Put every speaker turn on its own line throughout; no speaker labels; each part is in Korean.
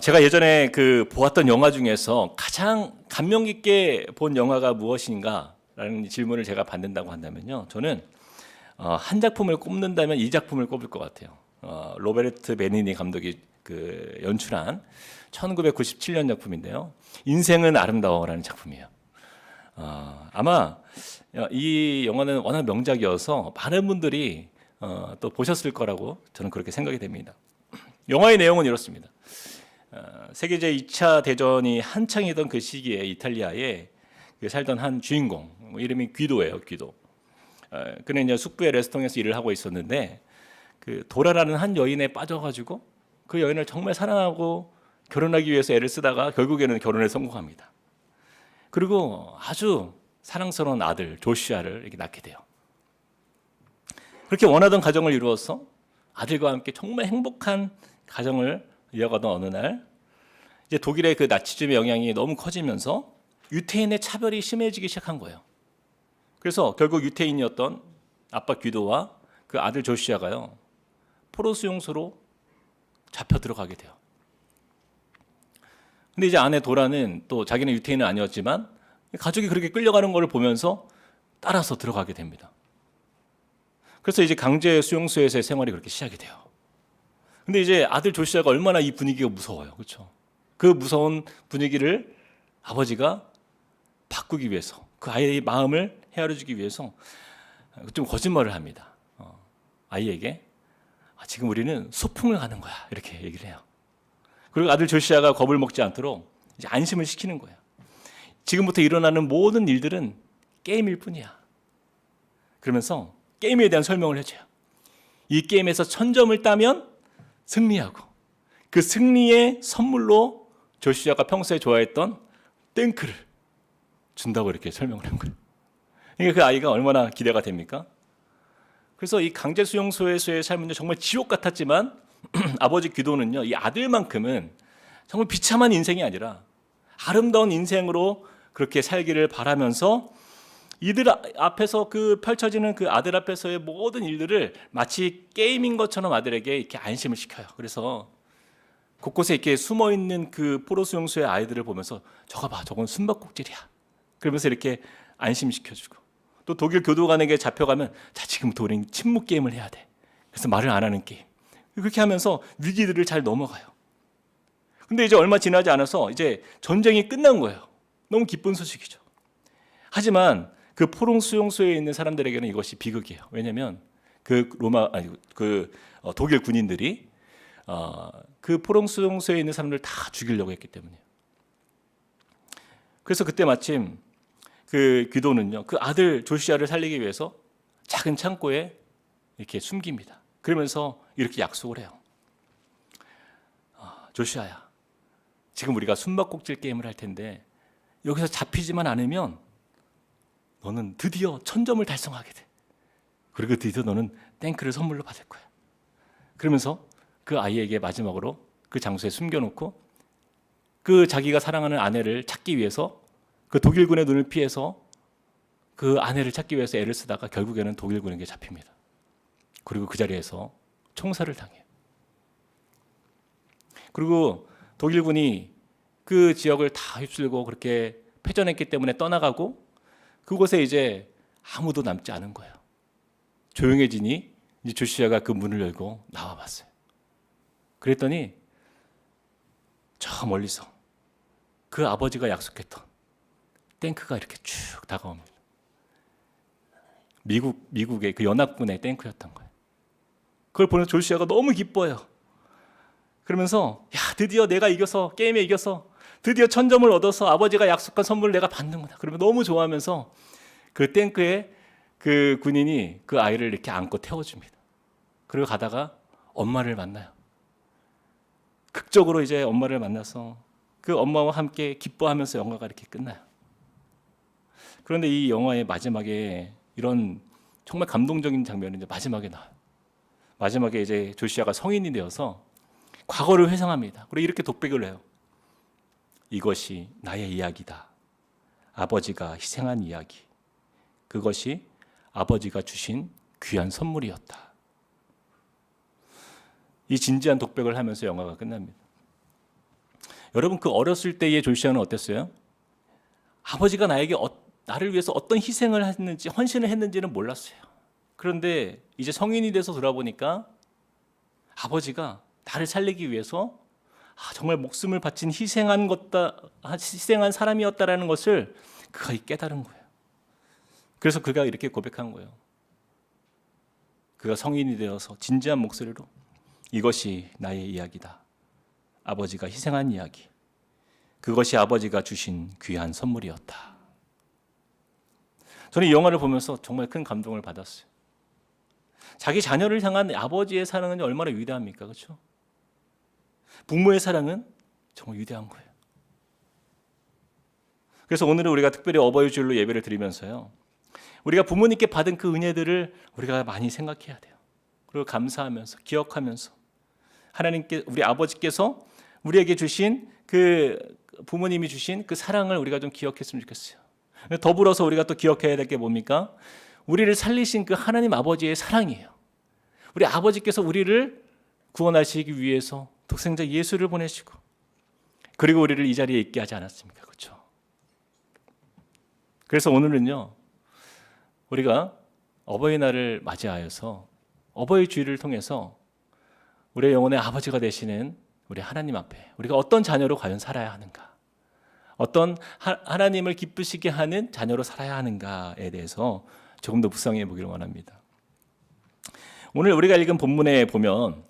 제가 예전에 보았던 영화 중에서 가장 감명 깊게 본 영화가 무엇인가라는 질문을 제가 받는다고 한다면요. 저는 한 작품을 꼽는다면 이 작품을 꼽을 것 같아요. 로베르트 베니니 감독이 연출한 1997년 작품인데요. 인생은 아름다워라는 작품이에요. 아마 이 영화는 워낙 명작이어서 많은 분들이 또 보셨을 거라고 저는 그렇게 생각이 됩니다. 영화의 내용은 이렇습니다. 세계 제2차 대전이 한창이던 그 시기에 이탈리아에 살던 한 주인공, 이름이 귀도예요. 귀도. 그는 이제 숙부의 레스토랑에서 일을 하고 있었는데 도라라는 한 여인에 빠져가지고 그 여인을 정말 사랑하고 결혼하기 위해서 애를 쓰다가 결국에는 결혼에 성공합니다. 그리고 아주 사랑스러운 아들 조슈아를 이렇게 낳게 돼요. 그렇게 원하던 가정을 이루어서 아들과 함께 정말 행복한 가정을 이어가던 어느 날 이제 독일의 그 나치즘의 영향이 너무 커지면서 유태인의 차별이 심해지기 시작한 거예요. 그래서 결국 유태인이었던 아빠 귀도와 그 아들 조시아가요 포로 수용소로 잡혀 들어가게 돼요. 근데 이제 아내 도라는 또 자기는 유태인은 아니었지만 가족이 그렇게 끌려가는 걸 보면서 따라서 들어가게 됩니다. 그래서 이제 강제 수용소에서의 생활이 그렇게 시작이 돼요. 근데 이제 아들 조시아가 얼마나 이 분위기가 무서워요. 그렇죠? 그 무서운 분위기를 아버지가 바꾸기 위해서 그 아이의 마음을 헤아려 주기 위해서 좀 거짓말을 합니다. 아이에게 지금 우리는 소풍을 가는 거야. 이렇게 얘기를 해요. 그리고 아들 조시아가 겁을 먹지 않도록 이제 안심을 시키는 거예요. 지금부터 일어나는 모든 일들은 게임일 뿐이야. 그러면서 게임에 대한 설명을 해줘요. 이 게임에서 1000점을 따면 승리하고 그 승리의 선물로 조시아가 평소에 좋아했던 탱크를 준다고 이렇게 설명을 한 거예요. 그러니까 그 아이가 얼마나 기대가 됩니까? 그래서 이 강제 수용소에서의 삶은 정말 지옥 같았지만 아버지 귀도는요, 이 아들만큼은 정말 비참한 인생이 아니라 아름다운 인생으로 그렇게 살기를 바라면서 이들 앞에서 펼쳐지는 그 아들 앞에서의 모든 일들을 마치 게임인 것처럼 아들에게 이렇게 안심을 시켜요. 그래서 곳곳에 이렇게 숨어 있는 그 포로 수용소의 아이들을 보면서 저거 봐, 저건 숨바꼭질이야. 그러면서 이렇게 안심시켜주고 또 독일 교도관에게 잡혀가면 자, 지금부터 우리는 침묵 게임을 해야 돼. 그래서 말을 안 하는 게임. 그렇게 하면서 위기들을 잘 넘어가요. 근데 이제 얼마 지나지 않아서 이제 전쟁이 끝난 거예요. 너무 기쁜 소식이죠. 하지만 그 포로 수용소에 있는 사람들에게는 이것이 비극이에요. 왜냐하면 독일 군인들이 그 포로 수용소에 있는 사람들을 다 죽이려고 했기 때문이에요. 그래서 그때 마침 그 귀도는요, 그 아들 조시아를 살리기 위해서 작은 창고에 이렇게 숨깁니다. 그러면서 이렇게 약속을 해요. 조시아야, 지금 우리가 숨바꼭질 게임을 할 텐데 여기서 잡히지만 않으면 너는 드디어 1000점을 달성하게 돼. 그리고 드디어 너는 탱크를 선물로 받을 거야. 그러면서 그 아이에게 마지막으로 그 장소에 숨겨놓고 그 자기가 사랑하는 아내를 찾기 위해서 그 독일군의 눈을 피해서 그 아내를 찾기 위해서 애를 쓰다가 결국에는 독일군에게 잡힙니다. 그리고 그 자리에서 총살을 당해요. 그리고 독일군이 그 지역을 다 휩쓸고 그렇게 패전했기 때문에 떠나가고 그곳에 이제 아무도 남지 않은 거예요. 조용해지니 이제 조시아가 그 문을 열고 나와봤어요. 그랬더니 저 멀리서 그 아버지가 약속했던 탱크가 이렇게 쭉 다가옵니다. 미국의 그 연합군의 탱크였던 거예요. 그걸 보면서 조시아가 너무 기뻐요. 그러면서 야, 드디어 내가 이겨서 게임에 이겨서 드디어 1000점을 얻어서 아버지가 약속한 선물을 내가 받는구나. 그러면 너무 좋아하면서 그 탱크에 그 군인이 그 아이를 이렇게 안고 태워줍니다. 그리고 가다가 엄마를 만나요. 극적으로 이제 엄마를 만나서 그 엄마와 함께 기뻐하면서 영화가 이렇게 끝나요. 그런데 이 영화의 마지막에 이런 정말 감동적인 장면이 이제 마지막에 나와요. 마지막에 이제 조시아가 성인이 되어서 과거를 회상합니다. 그리고 이렇게 독백을 해요. 이것이 나의 이야기다. 아버지가 희생한 이야기. 그것이 아버지가 주신 귀한 선물이었다. 이 진지한 독백을 하면서 영화가 끝납니다. 여러분 그 어렸을 때의 조시아는 어땠어요? 아버지가 나를 위해서 어떤 희생을 했는지 헌신을 했는지는 몰랐어요. 그런데 이제 성인이 돼서 돌아보니까 아버지가 나를 살리기 위해서 정말 목숨을 바친 희생한 사람이었다라는 것을 그가 깨달은 거예요. 그래서 그가 이렇게 고백한 거예요. 그가 성인이 되어서 진지한 목소리로 이것이 나의 이야기다. 아버지가 희생한 이야기. 그것이 아버지가 주신 귀한 선물이었다. 저는 이 영화를 보면서 정말 큰 감동을 받았어요. 자기 자녀를 향한 아버지의 사랑은 얼마나 위대합니까? 그렇죠? 부모의 사랑은 정말 위대한 거예요. 그래서 오늘은 우리가 특별히 어버이 주일로 예배를 드리면서요, 우리가 부모님께 받은 그 은혜들을 우리가 많이 생각해야 돼요. 그리고 감사하면서 기억하면서 하나님께, 우리 아버지께서 우리에게 주신 그 부모님이 주신 그 사랑을 우리가 좀 기억했으면 좋겠어요. 더불어서 우리가 또 기억해야 될 게 뭡니까? 우리를 살리신 그 하나님 아버지의 사랑이에요. 우리 아버지께서 우리를 구원하시기 위해서 독생자 예수를 보내시고, 그리고 우리를 이 자리에 있게 하지 않았습니까? 그렇죠? 그래서 오늘은요, 우리가 어버이날을 맞이하여서 어버이 주일을 통해서 우리의 영혼의 아버지가 되시는 우리 하나님 앞에 우리가 어떤 자녀로 과연 살아야 하는가, 어떤 하나님을 기쁘시게 하는 자녀로 살아야 하는가에 대해서 조금 더 묵상해 보기를 원합니다. 오늘 우리가 읽은 본문에 보면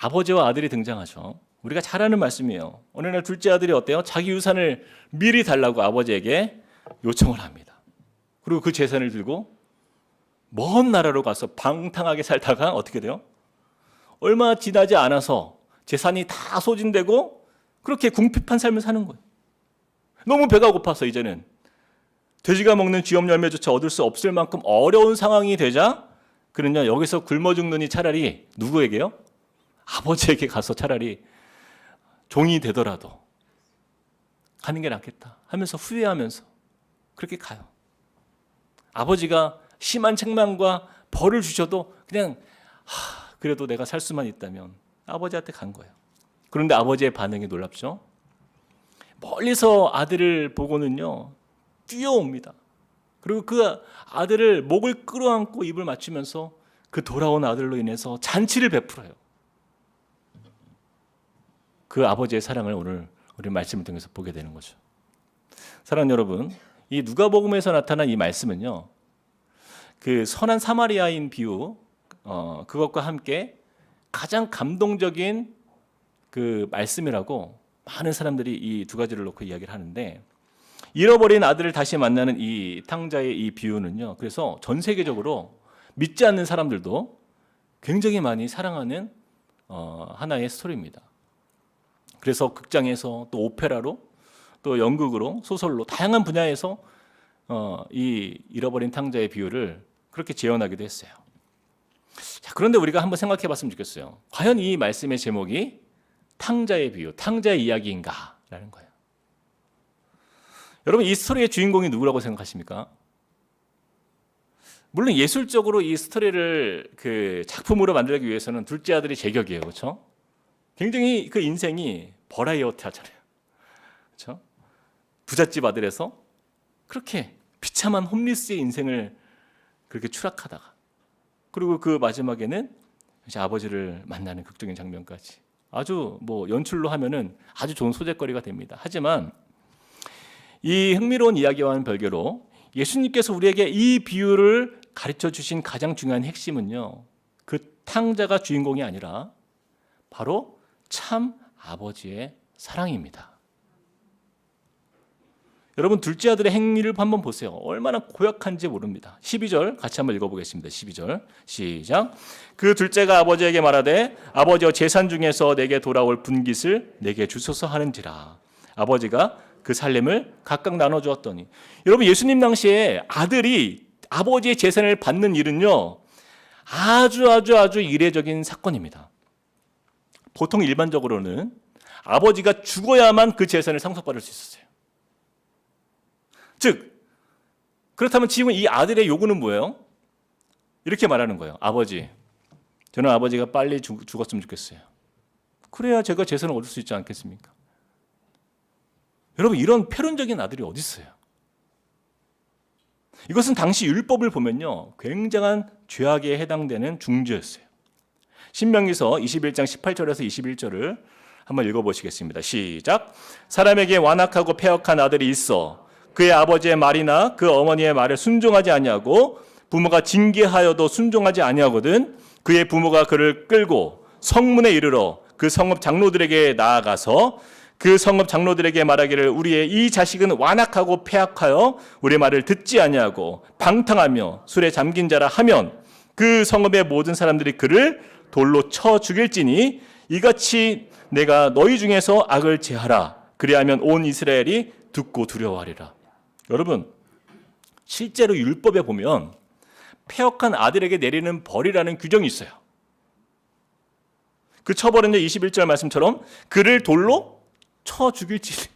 아버지와 아들이 등장하죠. 우리가 잘 아는 말씀이에요. 어느 날 둘째 아들이 어때요? 자기 유산을 미리 달라고 아버지에게 요청을 합니다. 그리고 그 재산을 들고 먼 나라로 가서 방탕하게 살다가 어떻게 돼요? 얼마 지나지 않아서 재산이 다 소진되고 그렇게 궁핍한 삶을 사는 거예요. 너무 배가 고파서 이제는 돼지가 먹는 쥐염 열매조차 얻을 수 없을 만큼 어려운 상황이 되자 그는요, 여기서 굶어 죽느니 차라리 누구에게요? 아버지에게 가서 차라리 종이 되더라도 가는 게 낫겠다 하면서 후회하면서 그렇게 가요. 아버지가 심한 책망과 벌을 주셔도 그냥 그래도 내가 살 수만 있다면 아버지한테 간 거예요. 그런데 아버지의 반응이 놀랍죠. 멀리서 아들을 보고는요, 뛰어옵니다. 그리고 그 아들을 목을 끌어안고 입을 맞추면서 그 돌아온 아들로 인해서 잔치를 베풀어요. 그 아버지의 사랑을 오늘 우리 말씀을 통해서 보게 되는 거죠. 사랑하는 여러분, 이 누가복음에서 나타난 이 말씀은요, 그 선한 사마리아인 비유, 그것과 함께 가장 감동적인 그 말씀이라고 많은 사람들이 이 두 가지를 놓고 이야기를 하는데, 잃어버린 아들을 다시 만나는 이 탕자의 이 비유는요, 그래서 전 세계적으로 믿지 않는 사람들도 굉장히 많이 사랑하는 하나의 스토리입니다. 그래서 극장에서 또 오페라로 또 연극으로 소설로 다양한 분야에서 이 잃어버린 탕자의 비유를 그렇게 재현하기도 했어요. 자, 그런데 우리가 한번 생각해 봤으면 좋겠어요. 과연 이 말씀의 제목이 탕자의 비유, 탕자의 이야기인가? 라는 거예요. 여러분, 이 스토리의 주인공이 누구라고 생각하십니까? 물론 예술적으로 이 스토리를 그 작품으로 만들기 위해서는 둘째 아들이 제격이에요. 그렇죠? 굉장히 그 인생이 버라이어티하잖아요. 그렇죠? 부잣집 아들에서 그렇게 비참한 홈리스의 인생을 그렇게 추락하다가, 그리고 그 마지막에는 이제 아버지를 만나는 극적인 장면까지 아주 뭐 연출로 하면은 아주 좋은 소재거리가 됩니다. 하지만 이 흥미로운 이야기와는 별개로 예수님께서 우리에게 이 비유를 가르쳐 주신 가장 중요한 핵심은요, 그 탕자가 주인공이 아니라 바로 참 아버지의 사랑입니다. 여러분, 둘째 아들의 행위를 한번 보세요. 얼마나 고약한지 모릅니다. 12절 같이 한번 읽어보겠습니다. 12절 시작. 그 둘째가 아버지에게 말하되 아버지여 재산 중에서 내게 돌아올 분깃을 내게 주소서 하는지라. 아버지가 그 살림을 각각 나눠주었더니, 여러분, 예수님 당시에 아들이 아버지의 재산을 받는 일은요, 아주 이례적인 사건입니다. 보통 일반적으로는 아버지가 죽어야만 그 재산을 상속받을 수 있었어요. 즉, 그렇다면 지금 이 아들의 요구는 뭐예요? 이렇게 말하는 거예요. 아버지, 저는 아버지가 빨리 죽었으면 좋겠어요. 그래야 제가 재산을 얻을 수 있지 않겠습니까? 여러분, 이런 패륜적인 아들이 어디 있어요? 이것은 당시 율법을 보면요, 굉장한 죄악에 해당되는 중죄였어요. 신명기서 21장 18절에서 21절을 한번 읽어보시겠습니다. 시작. 사람에게 완악하고 패역한 아들이 있어 그의 아버지의 말이나 그 어머니의 말에 순종하지 아니하고 부모가 징계하여도 순종하지 아니하거든 그의 부모가 그를 끌고 성문에 이르러 그 성읍 장로들에게 나아가서 그 성읍 장로들에게 말하기를 우리의 이 자식은 완악하고 패악하여 우리의 말을 듣지 아니하고 방탕하며 술에 잠긴 자라 하면 그 성읍의 모든 사람들이 그를 돌로 쳐 죽일지니 이같이 내가 너희 중에서 악을 제하라. 그리하면 온 이스라엘이 듣고 두려워하리라. 여러분, 실제로 율법에 보면 패역한 아들에게 내리는 벌이라는 규정이 있어요. 그 처벌은 21절 말씀처럼 그를 돌로 쳐 죽일지.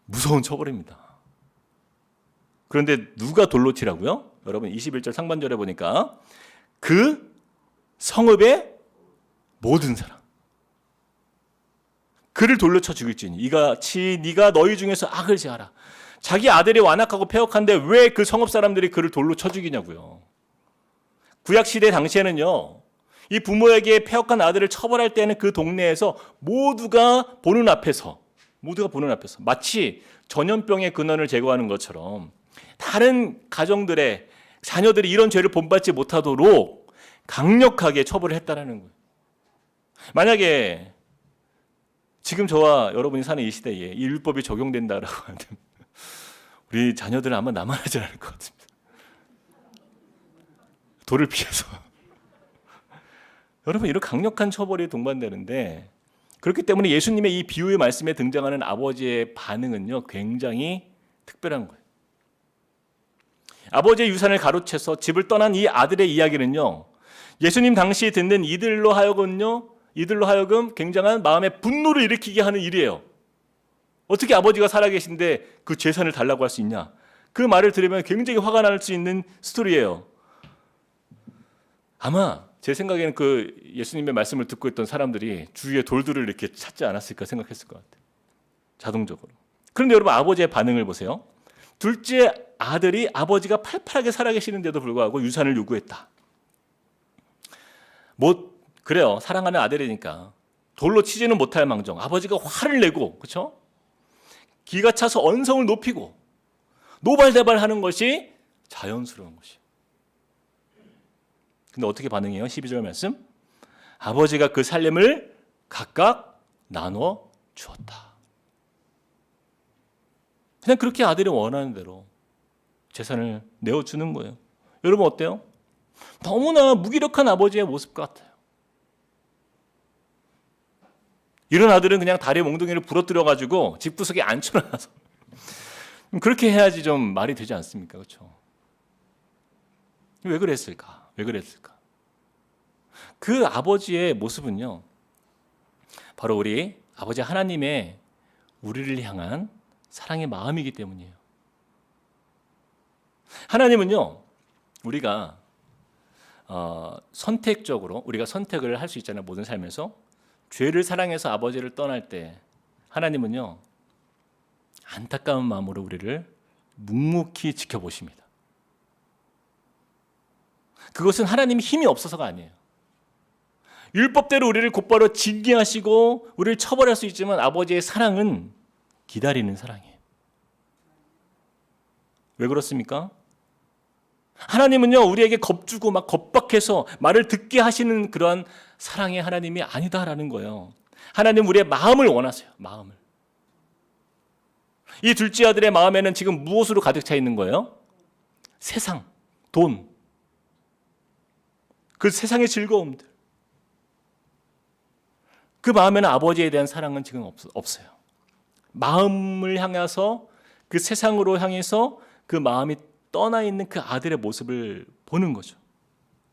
무서운 처벌입니다. 그런데 누가 돌로 치라고요? 여러분 21절 상반절에 보니까 그 성읍의 모든 사람, 그를 돌로 쳐 죽일지니 이같이 네가 너희 중에서 악을 제하라. 자기 아들이 완악하고 패역한데 왜 그 성읍 사람들이 그를 돌로 쳐 죽이냐고요. 구약시대 당시에는요, 이 부모에게 패역한 아들을 처벌할 때는 그 동네에서 모두가 보는 앞에서 마치 전염병의 근원을 제거하는 것처럼 다른 가정들의 자녀들이 이런 죄를 본받지 못하도록 강력하게 처벌을 했다라는 거예요. 만약에 지금 저와 여러분이 사는 이 시대에 이 율법이 적용된다라고 하면 우리 자녀들은 아마 나만 하지 않을 것 같습니다. 돌을 피해서. 여러분, 이런 강력한 처벌이 동반되는데, 그렇기 때문에 예수님의 이 비유의 말씀에 등장하는 아버지의 반응은요, 굉장히 특별한 거예요. 아버지의 유산을 가로채서 집을 떠난 이 아들의 이야기는요, 예수님 당시 듣는 이들로 하여금 굉장한 마음의 분노를 일으키게 하는 일이에요. 어떻게 아버지가 살아계신데 그 재산을 달라고 할 수 있냐? 그 말을 들으면 굉장히 화가 날 수 있는 스토리예요. 아마 제 생각에는 그 예수님의 말씀을 듣고 있던 사람들이 주위에 돌들을 이렇게 찾지 않았을까 생각했을 것 같아요. 자동적으로. 그런데 여러분, 아버지의 반응을 보세요. 둘째 아들이 아버지가 팔팔하게 살아계시는데도 불구하고 유산을 요구했다. 그래요. 사랑하는 아들이니까 돌로 치지는 못할 망정 아버지가 화를 내고, 그렇죠? 기가 차서 언성을 높이고 노발대발하는 것이 자연스러운 것이에요. 근데 어떻게 반응해요? 12절 말씀. 아버지가 그 살림을 각각 나눠 주었다. 그냥 그렇게 아들이 원하는 대로 재산을 내어주는 거예요. 여러분 어때요? 너무나 무기력한 아버지의 모습 같아요. 이런 아들은 그냥 다리 몽둥이를 부러뜨려가지고 집구석에 앉혀놔서 그렇게 해야지 좀 말이 되지 않습니까? 그렇죠? 왜 그랬을까? 그 아버지의 모습은요, 바로 우리 아버지 하나님의 우리를 향한 사랑의 마음이기 때문이에요. 하나님은요, 우리가 선택적으로 우리가 선택을 할 수 있잖아요. 모든 삶에서 죄를 사랑해서 아버지를 떠날 때 하나님은요, 안타까운 마음으로 우리를 묵묵히 지켜보십니다. 그것은 하나님이 힘이 없어서가 아니에요. 율법대로 우리를 곧바로 징계하시고 우리를 처벌할 수 있지만 아버지의 사랑은 기다리는 사랑이에요. 왜 그렇습니까? 하나님은요, 우리에게 겁주고 막 겁박해서 말을 듣게 하시는 그러한 사랑의 하나님이 아니다라는 거예요. 하나님 우리의 마음을 원하세요. 마음을. 이 둘째 아들의 마음에는 지금 무엇으로 가득 차 있는 거예요? 세상, 돈, 그 세상의 즐거움들. 그 마음에는 아버지에 대한 사랑은 지금 없어요. 마음을 향해서 그 세상으로 향해서 그 마음이 떠나 있는 그 아들의 모습을 보는 거죠.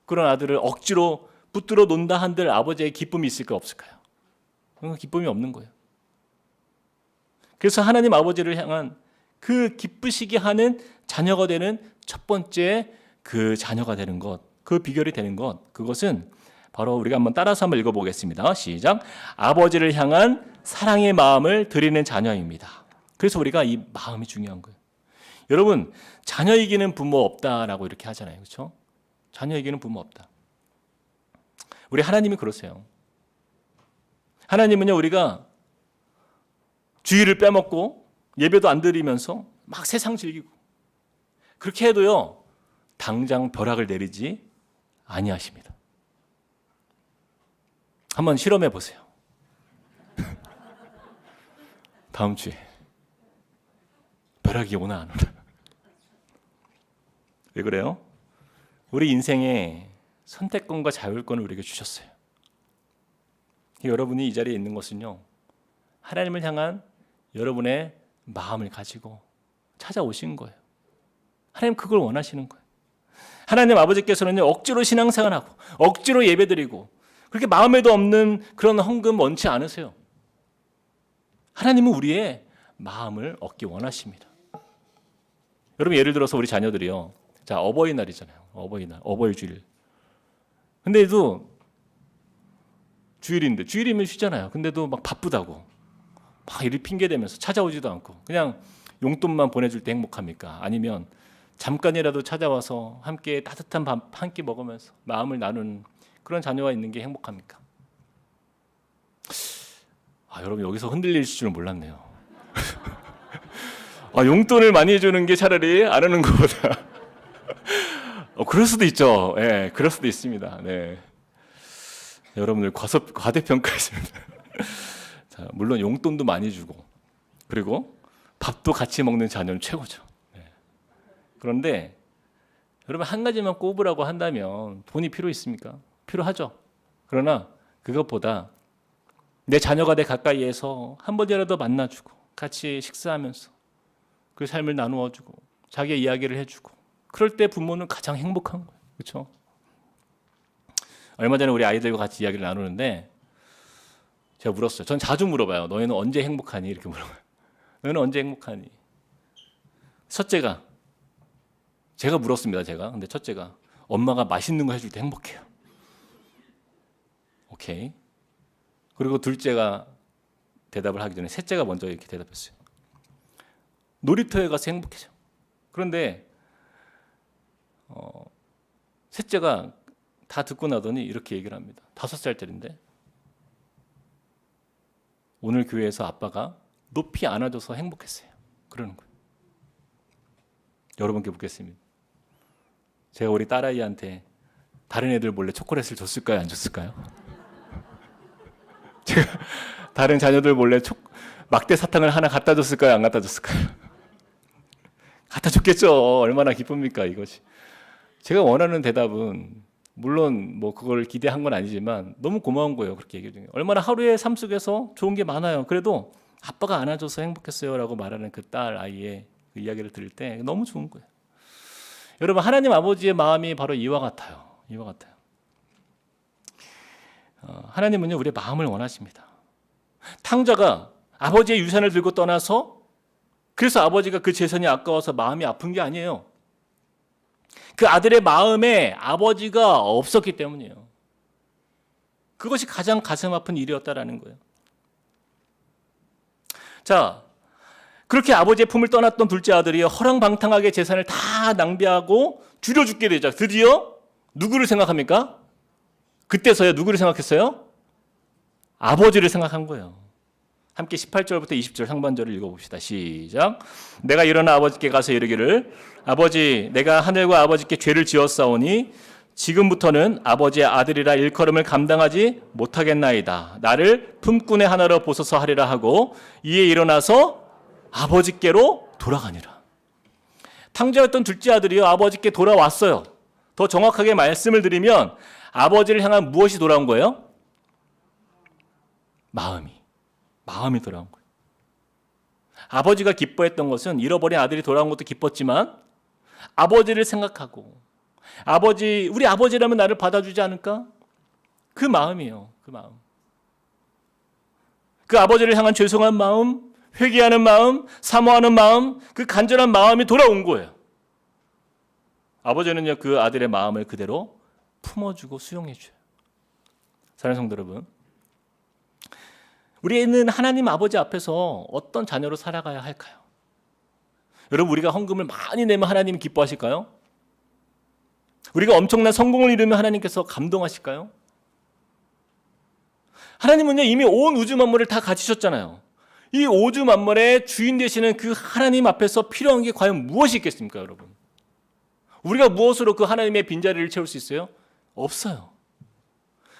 그런 아들을 억지로 붙들어 논다 한들 아버지의 기쁨이 있을까 없을까요? 그런 기쁨이 없는 거예요. 그래서 하나님 아버지를 향한 그 기쁘시게 하는 자녀가 되는 첫 번째 그 자녀가 되는 것, 그 비결이 되는 것, 그것은 바로 우리가 따라서 한번 읽어보겠습니다. 시작. 아버지를 향한 사랑의 마음을 드리는 자녀입니다. 그래서 우리가 이 마음이 중요한 거예요. 여러분, 자녀 이기는 부모 없다라고 이렇게 하잖아요. 그렇죠? 자녀 이기는 부모 없다. 우리 하나님이 그러세요. 하나님은요, 우리가 주일을 빼먹고 예배도 안 드리면서 막 세상 즐기고 그렇게 해도요, 당장 벼락을 내리지 아니하십니다. 한번 실험해 보세요. 다음 주에 벼락이 오나 안 오나. 왜 그래요? 우리 인생에 선택권과 자율권을 우리에게 주셨어요. 여러분이 이 자리에 있는 것은요, 하나님을 향한 여러분의 마음을 가지고 찾아오신 거예요. 하나님 그걸 원하시는 거예요. 하나님 아버지께서는요, 억지로 신앙생활하고 억지로 예배드리고 그렇게 마음에도 없는 그런 헌금 원치 않으세요. 하나님은 우리의 마음을 얻기 원하십니다. 여러분, 예를 들어서 우리 자녀들이요, 자, 어버이날이잖아요. 어버이날, 어버이주일. 근데도 주일인데, 주일이면 쉬잖아요. 근데도 막 바쁘다고 막 이리 핑계 대면서 찾아오지도 않고 그냥 용돈만 보내줄 때 행복합니까? 아니면 잠깐이라도 찾아와서 함께 따뜻한 밥 한 끼 먹으면서 마음을 나누는 그런 자녀와 있는 게 행복합니까? 여러분, 여기서 흔들릴 줄은 몰랐네요. 용돈을 많이 해주는 게 차라리 안 하는 것보다 그럴 수도 있죠. 네, 그럴 수도 있습니다. 네. 여러분들 과대평가했습니다. 자, 물론 용돈도 많이 주고 그리고 밥도 같이 먹는 자녀는 최고죠. 네. 그런데 여러분, 한 가지만 꼽으라고 한다면 돈이 필요 있습니까? 필요하죠. 그러나 그것보다 내 자녀가 내 가까이에서 한 번이라도 만나주고 같이 식사하면서 그 삶을 나누어주고 자기의 이야기를 해주고 그럴 때 부모는 가장 행복한 거예요. 그렇죠? 얼마 전에 우리 아이들과 같이 이야기를 나누는데 제가 물었어요. 전 자주 물어봐요. 너희는 언제 행복하니? 이렇게 물어봐요. 너희는 언제 행복하니? 첫째가, 제가 물었습니다. 근데 첫째가 엄마가 맛있는 거 해줄 때 행복해요. 오케이. 그리고 둘째가 대답을 하기 전에 셋째가 먼저 이렇게 대답했어요. 놀이터에 가서 행복해져. 그런데 셋째가 다 듣고 나더니 이렇게 얘기를 합니다. 5살짜리인데 오늘 교회에서 아빠가 높이 안아줘서 행복했어요. 그러는 거예요. 여러분께 묻겠습니다. 제가 우리 딸아이한테 다른 애들 몰래 초콜릿을 줬을까요? 안 줬을까요? 제가 다른 자녀들 몰래 막대 사탕을 하나 갖다 줬을까요? 안 갖다 줬을까요? 갖다 줬겠죠. 얼마나 기쁩니까, 이것이. 제가 원하는 대답은 물론 뭐 그걸 기대한 건 아니지만 너무 고마운 거예요. 그렇게 얘기해 주는 게. 얼마나 하루의 삶 속에서 좋은 게 많아요. 그래도 아빠가 안아줘서 행복했어요라고 말하는 그 딸 아이의 그 이야기를 들을 때 너무 좋은 거예요. 여러분, 하나님 아버지의 마음이 바로 이와 같아요. 이와 같아요. 하나님은요, 우리의 마음을 원하십니다. 탕자가 아버지의 유산을 들고 떠나서 그래서 아버지가 그 재산이 아까워서 마음이 아픈 게 아니에요. 그 아들의 마음에 아버지가 없었기 때문이에요. 그것이 가장 가슴 아픈 일이었다라는 거예요. 자, 그렇게 아버지의 품을 떠났던 둘째 아들이 허랑방탕하게 재산을 다 낭비하고 줄여 죽게 되자 드디어 누구를 생각합니까? 그때서야 누구를 생각했어요? 아버지를 생각한 거예요. 함께 18절부터 20절 상반절을 읽어봅시다. 시작. 내가 일어나 아버지께 가서 이르기를 아버지, 내가 하늘과 아버지께 죄를 지었사오니 지금부터는 아버지의 아들이라 일컬음을 감당하지 못하겠나이다. 나를 품꾼의 하나로 보소서 하리라 하고 이에 일어나서 아버지께로 돌아가니라. 탕자였던 둘째 아들이요, 아버지께 돌아왔어요. 더 정확하게 말씀을 드리면 아버지를 향한 무엇이 돌아온 거예요? 마음이 돌아온 거예요. 아버지가 기뻐했던 것은 잃어버린 아들이 돌아온 것도 기뻤지만 아버지를 생각하고 우리 아버지라면 나를 받아주지 않을까? 그 마음이에요. 그 마음. 그 아버지를 향한 죄송한 마음, 회개하는 마음, 사모하는 마음, 그 간절한 마음이 돌아온 거예요. 아버지는요, 그 아들의 마음을 그대로 품어주고 수용해줘요. 사랑하는 성도 여러분, 우리는 하나님 아버지 앞에서 어떤 자녀로 살아가야 할까요? 여러분, 우리가 헌금을 많이 내면 하나님이 기뻐하실까요? 우리가 엄청난 성공을 이루면 하나님께서 감동하실까요? 하나님은요, 이미 온 우주 만물을 다 가지셨잖아요. 이 우주 만물의 주인 되시는 그 하나님 앞에서 필요한 게 과연 무엇이 있겠습니까, 여러분? 우리가 무엇으로 그 하나님의 빈자리를 채울 수 있어요? 없어요.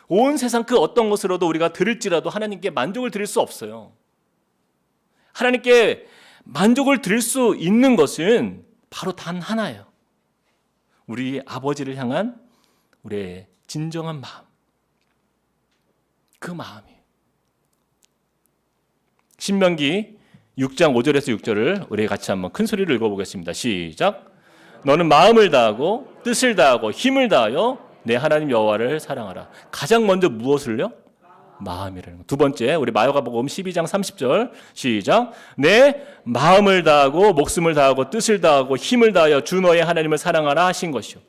온 세상 그 어떤 것으로도 우리가 드릴지라도 하나님께 만족을 드릴 수 없어요. 하나님께 만족을 드릴 수 있는 것은 바로 단 하나예요. 우리 아버지를 향한 우리의 진정한 마음. 그 마음이. 신명기 6장 5절에서 6절을 우리 같이 한번 큰 소리로 읽어보겠습니다. 시작. 너는 마음을 다하고 뜻을 다하고 힘을 다하여 내 하나님 여호와를 사랑하라. 가장 먼저 무엇을요? 마음이라는 거. 두 번째, 우리 마가복음 12장 30절 시작. 내 마음을 다하고 목숨을 다하고 뜻을 다하고 힘을 다하여 주 너의 하나님을 사랑하라 하신 것이요.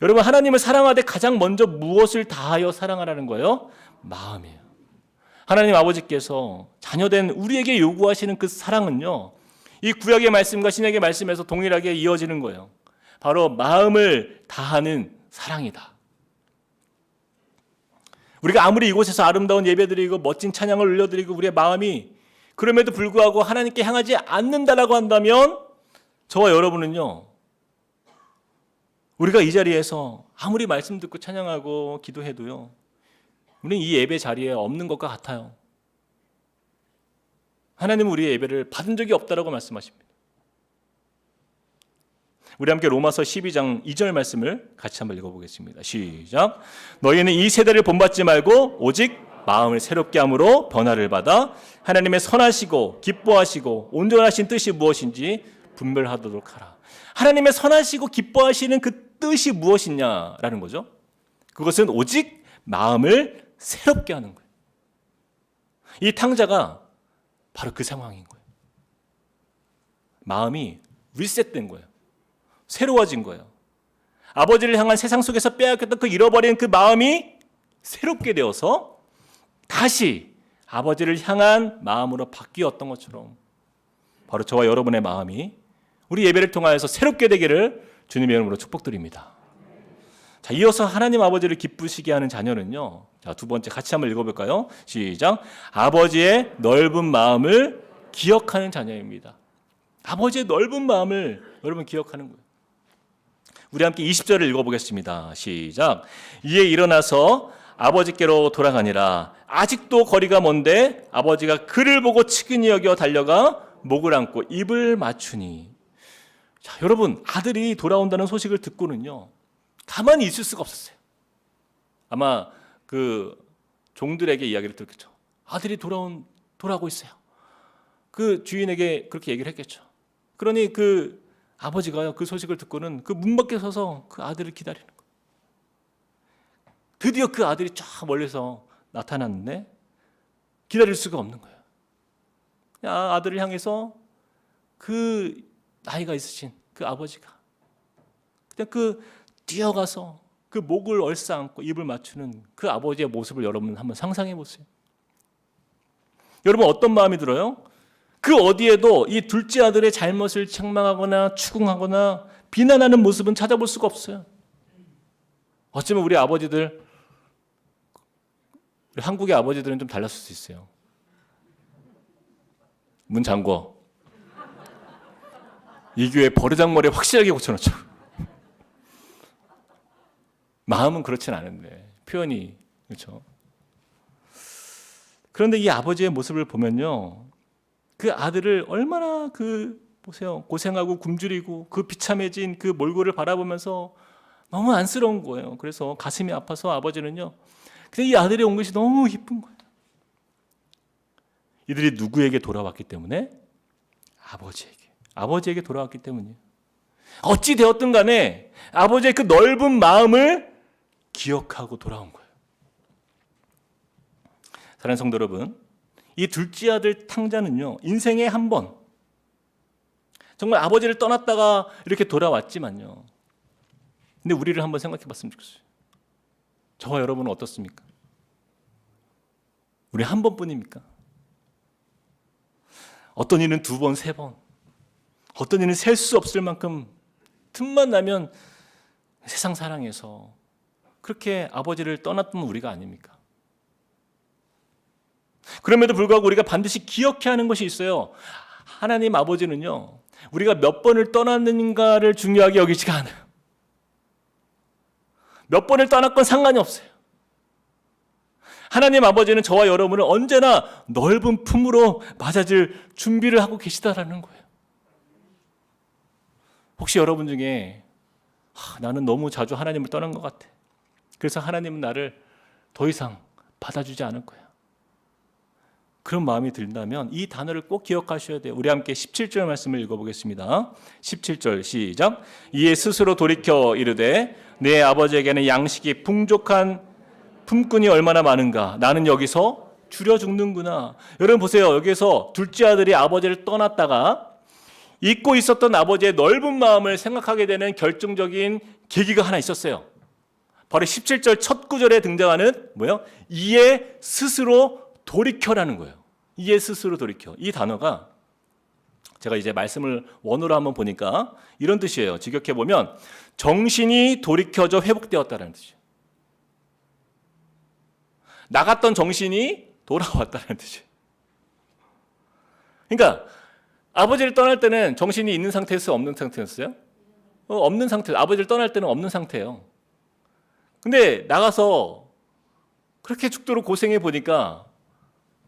여러분, 하나님을 사랑하되 가장 먼저 무엇을 다하여 사랑하라는 거예요? 마음이에요. 하나님 아버지께서 자녀된 우리에게 요구하시는 그 사랑은요, 이 구약의 말씀과 신약의 말씀에서 동일하게 이어지는 거예요. 바로 마음을 다하는 사랑이다. 우리가 아무리 이곳에서 아름다운 예배드리고 멋진 찬양을 올려드리고 우리의 마음이 그럼에도 불구하고 하나님께 향하지 않는다라고 한다면 저와 여러분은요, 우리가 이 자리에서 아무리 말씀 듣고 찬양하고 기도해도요, 우리는 이 예배 자리에 없는 것과 같아요. 하나님은 우리의 예배를 받은 적이 없다라고 말씀하십니다. 우리 함께 로마서 12장 2절 말씀을 같이 한번 읽어보겠습니다. 시작. 너희는 이 세대를 본받지 말고 오직 마음을 새롭게 함으로 변화를 받아 하나님의 선하시고 기뻐하시고 온전하신 뜻이 무엇인지 분별하도록 하라. 하나님의 선하시고 기뻐하시는 그 뜻이 무엇이냐라는 거죠. 그것은 오직 마음을 새롭게 하는 거예요. 이 탕자가 바로 그 상황인 거예요. 마음이 리셋된 거예요. 새로워진 거예요. 아버지를 향한 세상 속에서 빼앗겼던 그 잃어버린 그 마음이 새롭게 되어서 다시 아버지를 향한 마음으로 바뀌었던 것처럼 바로 저와 여러분의 마음이 우리 예배를 통하여서 새롭게 되기를 주님의 이름으로 축복드립니다. 자, 이어서 하나님 아버지를 기쁘시게 하는 자녀는요, 자, 두 번째 같이 한번 읽어볼까요? 시작. 아버지의 넓은 마음을 기억하는 자녀입니다. 아버지의 넓은 마음을 여러분 기억하는 거예요. 우리 함께 20절을 읽어보겠습니다. 시작. 이에 일어나서 아버지께로 돌아가니라. 아직도 거리가 먼데 아버지가 그를 보고 측은히 여겨 달려가 목을 안고 입을 맞추니. 자, 여러분, 아들이 돌아온다는 소식을 듣고는요, 가만히 있을 수가 없었어요. 아마 그 종들에게 이야기를 들었겠죠. 아들이 돌아오고 있어요. 그 주인에게 그렇게 얘기를 했겠죠. 그러니 그 아버지가요, 그 소식을 듣고는 그 문 밖에 서서 그 아들을 기다리는 거예요. 드디어 그 아들이 쫙 멀리서 나타났는데 기다릴 수가 없는 거예요. 아들을 향해서 그 나이가 있으신 그 아버지가 그냥 그 뛰어가서 그 목을 얼싸안고 입을 맞추는 그 아버지의 모습을 여러분 한번 상상해 보세요. 여러분, 어떤 마음이 들어요? 그 어디에도 이 둘째 아들의 잘못을 책망하거나 추궁하거나 비난하는 모습은 찾아볼 수가 없어요. 어쩌면 우리 아버지들, 우리 한국의 아버지들은 좀 달랐을 수 있어요. 문 잠궈. 이 교회 버르장머리 확실하게 고쳐놓죠. 마음은 그렇진 않은데 표현이 그렇죠. 그런데 이 아버지의 모습을 보면요, 그 아들을 얼마나 보세요, 고생하고 굶주리고 그 비참해진 그 몰골을 바라보면서 너무 안쓰러운 거예요. 그래서 가슴이 아파서 아버지는요, 근데 이 아들이 온 것이 너무 기쁜 거예요. 이들이 누구에게 돌아왔기 때문에? 아버지에게 돌아왔기 때문이에요. 어찌 되었든 간에 아버지의 그 넓은 마음을 기억하고 돌아온 거예요. 사랑하는 성도 여러분, 이 둘째 아들 탕자는요, 인생에 한 번 정말 아버지를 떠났다가 이렇게 돌아왔지만요, 근데 우리를 한번 생각해 봤으면 좋겠어요. 저와 여러분은 어떻습니까? 우리 한 번뿐입니까? 어떤 이는 2번, 3번, 어떤 이는 셀 수 없을 만큼 틈만 나면 세상 사랑해서 그렇게 아버지를 떠났던 우리가 아닙니까? 그럼에도 불구하고 우리가 반드시 기억해야 하는 것이 있어요. 하나님 아버지는요, 우리가 몇 번을 떠났는가를 중요하게 여기지가 않아요. 몇 번을 떠났건 상관이 없어요. 하나님 아버지는 저와 여러분을 언제나 넓은 품으로 맞아줄 준비를 하고 계시다라는 거예요. 혹시 여러분 중에 나는 너무 자주 하나님을 떠난 것 같아. 그래서 하나님은 나를 더 이상 받아주지 않을 거야. 그런 마음이 든다면 이 단어를 꼭 기억하셔야 돼요. 우리 함께 17절 말씀을 읽어보겠습니다. 17절 시작. 이에 스스로 돌이켜 이르되 내 아버지에게는 양식이 풍족한 품꾼이 얼마나 많은가. 나는 여기서 줄여 죽는구나. 여러분 보세요. 여기서 둘째 아들이 아버지를 떠났다가 잊고 있었던 아버지의 넓은 마음을 생각하게 되는 결정적인 계기가 하나 있었어요. 바로 17절 첫 구절에 등장하는 뭐예요? 이에 스스로 돌이켜라는 거예요. 이에 스스로 돌이켜. 이 단어가 제가 이제 말씀을 원어로 한번 보니까 이런 뜻이에요. 직역해 보면 정신이 돌이켜져 회복되었다는 뜻이에요. 나갔던 정신이 돌아왔다는 뜻이에요. 그러니까 아버지를 떠날 때는 정신이 있는 상태였어요? 없는 상태였어요? 없는 상태. 아버지를 떠날 때는 없는 상태예요. 근데 나가서 그렇게 죽도록 고생해 보니까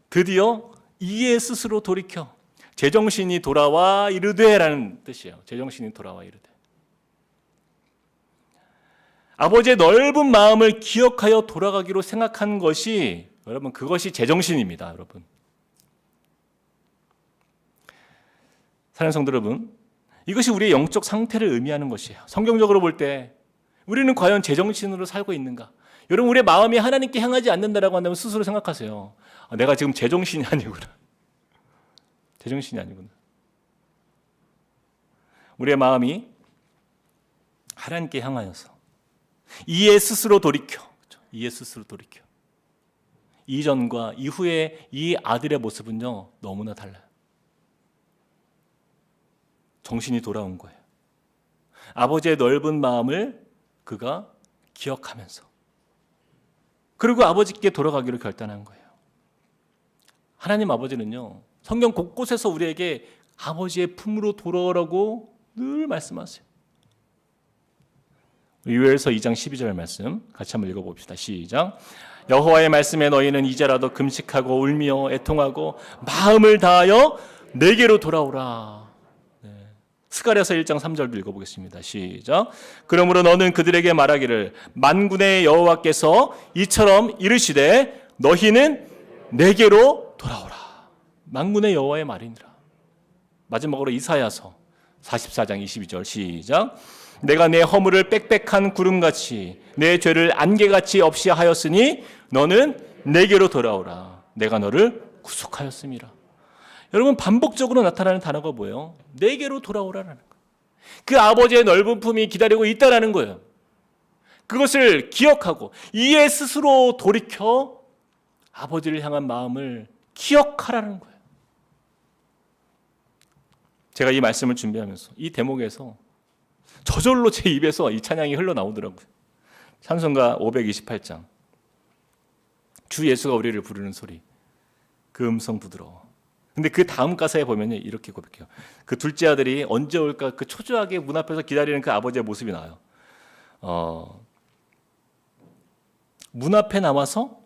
드디어 이에 스스로 돌이켜 제정신이 돌아와 이르되라는 뜻이에요. 제정신이 돌아와 이르되. 아버지의 넓은 마음을 기억하여 돌아가기로 생각한 것이 여러분 그것이 제정신입니다. 여러분. 사랑하는 성도 여러분, 이것이 우리의 영적 상태를 의미하는 것이에요. 성경적으로 볼 때 우리는 과연 제정신으로 살고 있는가? 여러분 우리의 마음이 하나님께 향하지 않는다라고 한다면 스스로 생각하세요. 내가 지금 제정신이 아니구나. 제정신이 아니구나. 우리의 마음이 하나님께 향하여서 이에 스스로 돌이켜. 그렇죠? 이에 스스로 돌이켜. 이전과 이후의 이 아들의 모습은요 너무나 달라요. 정신이 돌아온 거예요. 아버지의 넓은 마음을 그가 기억하면서 그리고 아버지께 돌아가기로 결단한 거예요. 하나님 아버지는요 성경 곳곳에서 우리에게 아버지의 품으로 돌아오라고 늘 말씀하세요. 요엘서 2장 12절 말씀 같이 한번 읽어봅시다. 시작. 여호와의 말씀에 너희는 이제라도 금식하고 울며 애통하고 마음을 다하여 내게로 돌아오라. 스가랴서 1장 3절도 읽어보겠습니다. 시작. 그러므로 너는 그들에게 말하기를 만군의 여호와께서 이처럼 이르시되 너희는 내게로 돌아오라. 만군의 여호와의 말이니라. 마지막으로 이사야서 44장 22절 시작. 내가 내 허물을 빽빽한 구름같이 내 죄를 안개같이 없이 하였으니 너는 내게로 돌아오라. 내가 너를 구속하였음이라. 여러분 반복적으로 나타나는 단어가 뭐예요? 내게로 돌아오라는 거예요. 그 아버지의 넓은 품이 기다리고 있다라는 거예요. 그것을 기억하고 이에 스스로 돌이켜 아버지를 향한 마음을 기억하라는 거예요. 제가 이 말씀을 준비하면서 이 대목에서 저절로 제 입에서 이 찬양이 흘러나오더라고요. 찬송가 528장 주 예수가 우리를 부르는 소리 그 음성 부드러워. 근데 그 다음 가사에 보면 이렇게 고백해요. 그 둘째 아들이 언제 올까 그 초조하게 문 앞에서 기다리는 그 아버지의 모습이 나와요. 문 앞에 나와서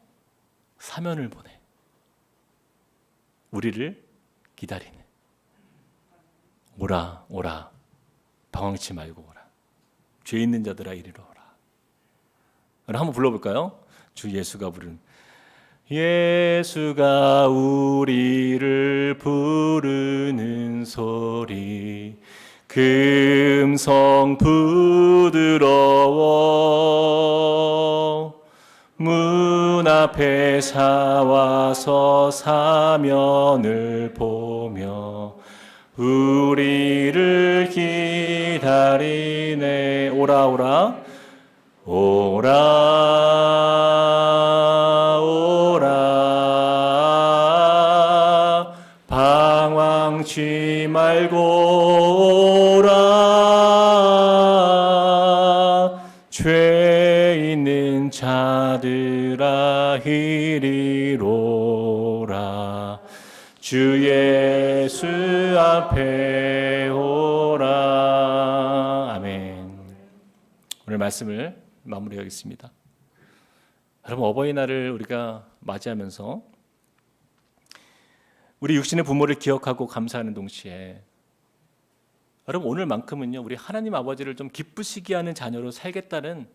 사면을 보내. 우리를 기다리네. 오라 오라 방황치 말고 오라. 죄 있는 자들아 이리로 오라. 한번 불러볼까요? 주 예수가 부르는 예수가 우리를 부르는 소리 그 음성 부드러워 문 앞에 사와서 사면을 보며 우리를 기다리네. 오라 오라 오라 오라 방황 잊지 말고 오라. 죄 있는 자들아 이리로라. 주 예수 앞에 오라. 아멘. 오늘 말씀을 마무리하겠습니다. 여러분, 어버이날을 우리가 맞이하면서 우리 육신의 부모를 기억하고 감사하는 동시에 여러분, 오늘만큼은요 우리 하나님 아버지를 좀 기쁘시게 하는 자녀로 살겠다는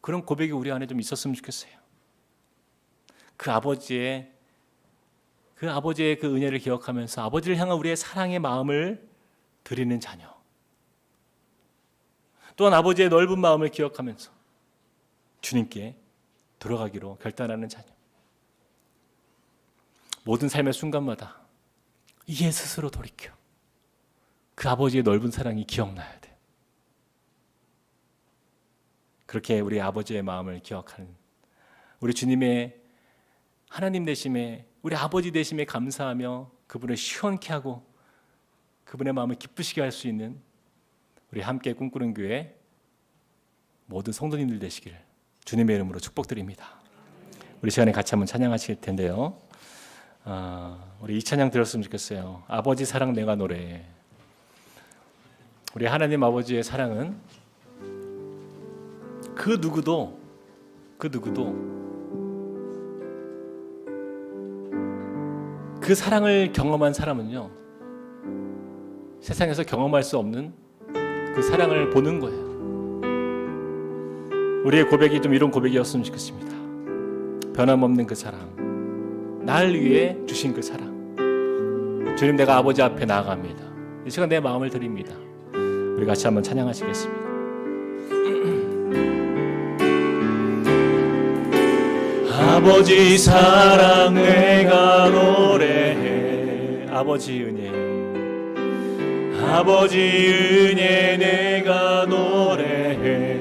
그런 고백이 우리 안에 좀 있었으면 좋겠어요. 그 아버지의 그 은혜를 기억하면서 아버지를 향한 우리의 사랑의 마음을 드리는 자녀, 또한 아버지의 넓은 마음을 기억하면서 주님께 들어가기로 결단하는 자녀. 모든 삶의 순간마다 이에 스스로 돌이켜 그 아버지의 넓은 사랑이 기억나야 돼. 그렇게 우리 아버지의 마음을 기억하는, 우리 주님의 하나님 되심에, 우리 아버지 되심에 감사하며 그분을 시원케 하고 그분의 마음을 기쁘시게 할 수 있는 우리 함께 꿈꾸는 교회 모든 성도님들 되시길 주님의 이름으로 축복드립니다. 우리 시간에 같이 한번 찬양하실 텐데요. 우리 이 찬양 들었으면 좋겠어요. 아버지 사랑 내가 노래해. 우리 하나님 아버지의 사랑은 그 누구도 그 사랑을 경험한 사람은요 세상에서 경험할 수 없는 그 사랑을 보는 거예요. 우리의 고백이 좀 이런 고백이었으면 좋겠습니다. 변함없는 그 사랑, 날 위해 주신 그 사랑. 주님, 내가 아버지 앞에 나아갑니다. 이 시간 내 마음을 드립니다. 우리 같이 한번 찬양하시겠습니다. 아버지 사랑 내가 노래해. 아버지 은혜, 아버지 은혜 내가 노래해.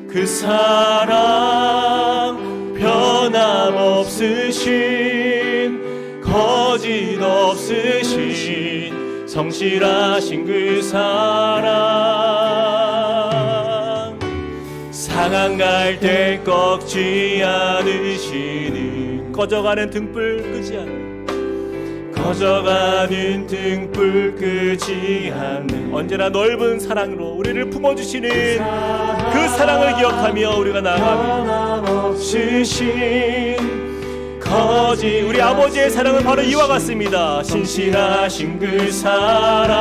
그 사랑 변함없으신, 거짓 없으신, 성실하신 그 사랑. 상한 갈 때 꺾지 않으시는, 꺼져가는 등불 끄지 않는, 꺼져가는 등불 끄지 않는 언제나 넓은 사랑으로 우리를 품어주시는 그 사랑을 기억하며 우리가 나아갑니다. 거짓, 우리 아버지의 사랑은 바로 이와 같습니다. 신실하신 그 사랑,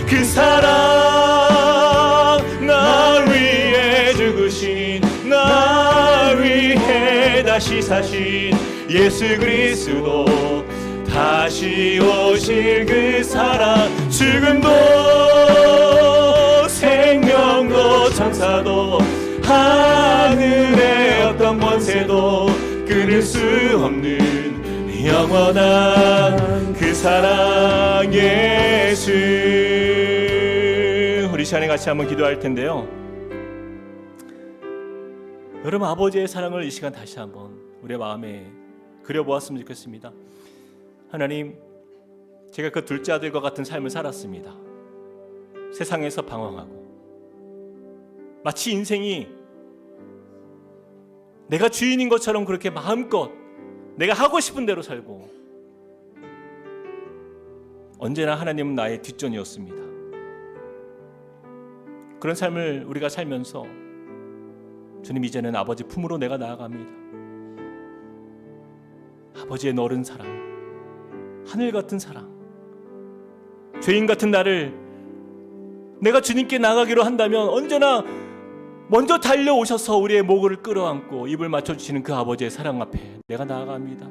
그 사랑, 날 위해 죽으신, 날 위해 다시 사신 예수 그리스도, 다시 오실 그 사랑. 죽음도 생명도 천사도 하늘의 어떤 권세도 끊을 수 없는 영원한 그 사랑 예수. 우리 시간에 같이 한번 기도할 텐데요. 여러분, 아버지의 사랑을 이 시간 다시 한번 우리의 마음에 그려보았으면 좋겠습니다. 하나님, 제가 그 둘째 아들과 같은 삶을 살았습니다. 세상에서 방황하고 마치 인생이 내가 주인인 것처럼 그렇게 마음껏 내가 하고 싶은 대로 살고, 언제나 하나님은 나의 뒷전이었습니다. 그런 삶을 우리가 살면서 주님, 이제는 아버지 품으로 내가 나아갑니다. 아버지의 너른 사랑, 하늘 같은 사랑, 죄인 같은 나를 내가 주님께 나가기로 한다면 언제나 먼저 달려오셔서 우리의 목을 끌어안고 입을 맞춰주시는 그 아버지의 사랑 앞에 내가 나아갑니다.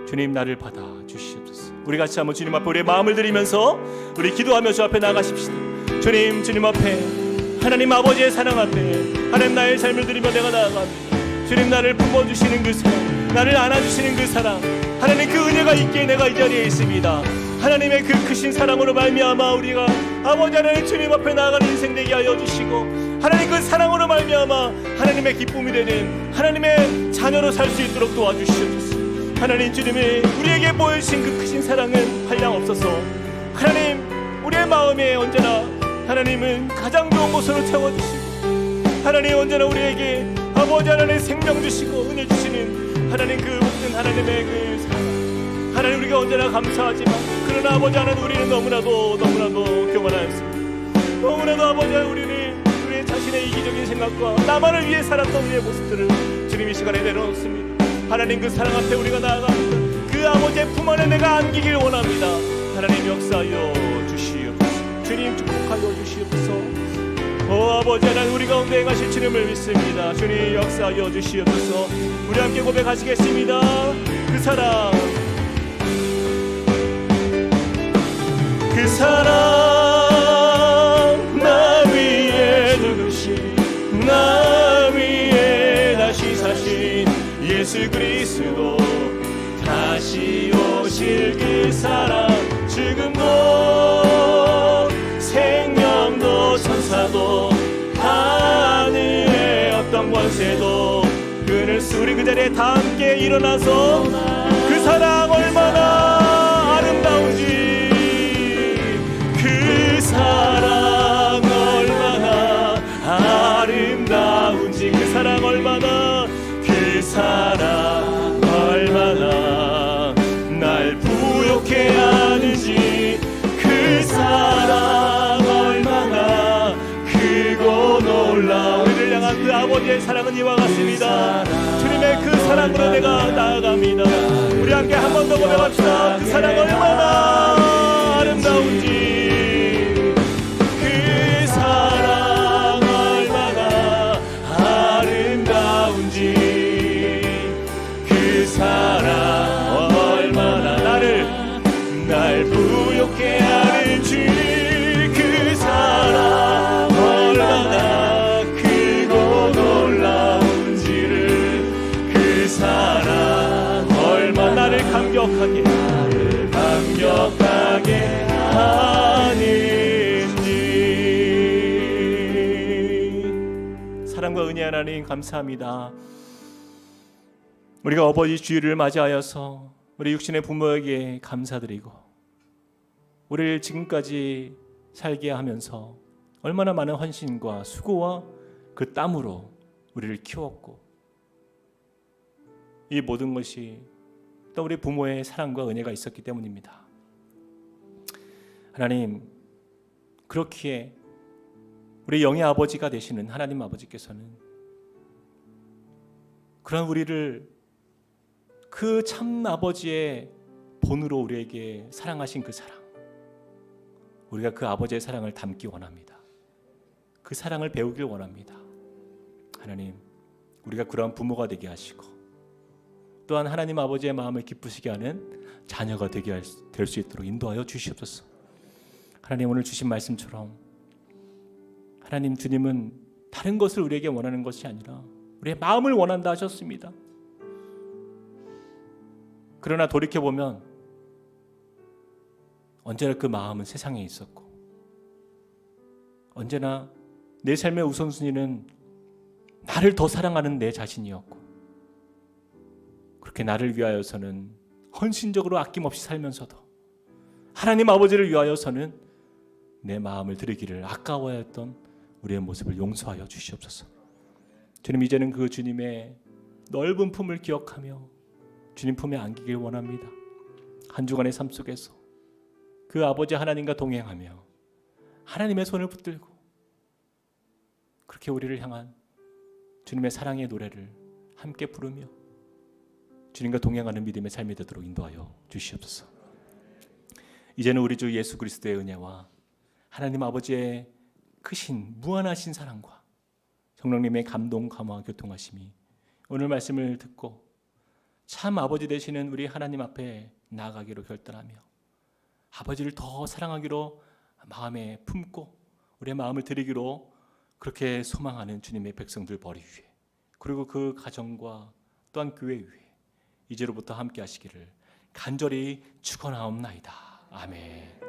주님, 나를 받아 주시옵소서. 우리 같이 한번 주님 앞에 우리의 마음을 드리면서 우리 기도하며 주 앞에 나가십시다. 주님 앞에, 하나님 아버지의 사랑 앞에 하나님 나의 삶을 드리며 내가 나아갑니다. 주님, 나를 품어주시는 그 사랑, 나를 안아주시는 그 사랑, 하나님 그 은혜가 있기에 내가 이 자리에 있습니다. 하나님의 그 크신 사랑으로 말미암아 우리가 아버지 하나님 주님 앞에 나아가는 인생 되게 하여 주시고, 하나님 그 사랑으로 말미암아 하나님의 기쁨이 되는 하나님의 자녀로 살 수 있도록 도와주시옵소서. 하나님 주님이 우리에게 보여주신 그 크신 사랑은 한량없어서 하나님 우리의 마음에 언제나 하나님은 가장 좋은 곳으로 채워주시고 하나님 언제나 우리에게 아버지 하나님 생명 주시고 은혜 주시는 하나님 그 모든 하나님의 그 사랑 하나님 우리가 언제나 감사하지만 그러나 아버지 하나님 우리는 너무나도 교만하였습니다. 너무나도 아버지 하나님 우리는 우리의 자신의 이기적인 생각과 나만을 위해 살았던 우리의 모습들을 주님 이 시간에 내려놓습니다. 하나님 그 사랑 앞에 우리가 나아갑니다. 그 아버지의 품 안에 내가 안기길 원합니다. 하나님 역사하여 주시옵소서. 주님 축복하여 주시옵소서. 아버지 하나님 우리 가운데 행하실 주님을 믿습니다. 주님 역사하여 주시옵소서. 우리 함께 고백하시겠습니다. 그 사랑 나 위에 누구신 나 위에 다시 사신 예수 그리스도 다시 오실 그 사랑 지금도 생명도 천사도 하늘의 어떤 권세도 그늘 우리 그 자리에 다 함께 일어나서 그 사랑 얼마나 아름다운지 그 사랑 얼마나 아름다운지 그 사랑 얼마나 그 사랑 얼마나 날 부욕해 하는지 그 사랑 얼마나 크고 놀라운 우리를 향한 그 아버지의 사랑은 이와 같습니다. 주님의 그 사랑으로 내가 나아갑니다. 우리 함께 한 번 더 고백합시다. 그 사랑 얼마나 아름다운지 그 사랑 얼마나 아름다운지 그 사랑 얼마나 날 부욕해 하는지 그 사랑 얼마나 크고 놀라운지를 그 사랑 얼마나 나를 감격하게 하는지. 사랑과 은혜 하나님 감사합니다. 우리가 어버이 주일을 맞이하여서 우리 육신의 부모에게 감사드리고 우리를 지금까지 살게 하면서 얼마나 많은 헌신과 수고와 그 땀으로 우리를 키웠고 이 모든 것이 또 우리 부모의 사랑과 은혜가 있었기 때문입니다. 하나님 그렇기에 우리 영의 아버지가 되시는 하나님 아버지께서는 그런 우리를 그 참 아버지의 본으로 우리에게 사랑하신 그 사랑 우리가 그 아버지의 사랑을 담기 원합니다. 그 사랑을 배우길 원합니다. 하나님 우리가 그러한 부모가 되게 하시고 또한 하나님 아버지의 마음을 기쁘시게 하는 자녀가 되게 될 수 있도록 인도하여 주시옵소서. 하나님 오늘 주신 말씀처럼 하나님 주님은 다른 것을 우리에게 원하는 것이 아니라 우리의 마음을 원한다 하셨습니다. 그러나 돌이켜보면 언제나 그 마음은 세상에 있었고 언제나 내 삶의 우선순위는 나를 더 사랑하는 내 자신이었고 그렇게 나를 위하여서는 헌신적으로 아낌없이 살면서도 하나님 아버지를 위하여서는 내 마음을 드리기를 아까워했던 우리의 모습을 용서하여 주시옵소서. 주님 이제는 그 주님의 넓은 품을 기억하며 주님 품에 안기길 원합니다. 한 주간의 삶 속에서 그 아버지 하나님과 동행하며 하나님의 손을 붙들고 그렇게 우리를 향한 주님의 사랑의 노래를 함께 부르며 주님과 동행하는 믿음의 삶이 되도록 인도하여 주시옵소서. 이제는 우리 주 예수 그리스도의 은혜와 하나님 아버지의 크신 무한하신 사랑과 성령님의 감동, 감화, 교통하심이 오늘 말씀을 듣고 참 아버지 되시는 우리 하나님 앞에 나아가기로 결단하며 아버지를 더 사랑하기로 마음에 품고 우리의 마음을 드리기로 그렇게 소망하는 주님의 백성들 머리 위에 그리고 그 가정과 또한 교회 위에 이제로부터 함께 하시기를 간절히 축원하옵나이다. 아멘.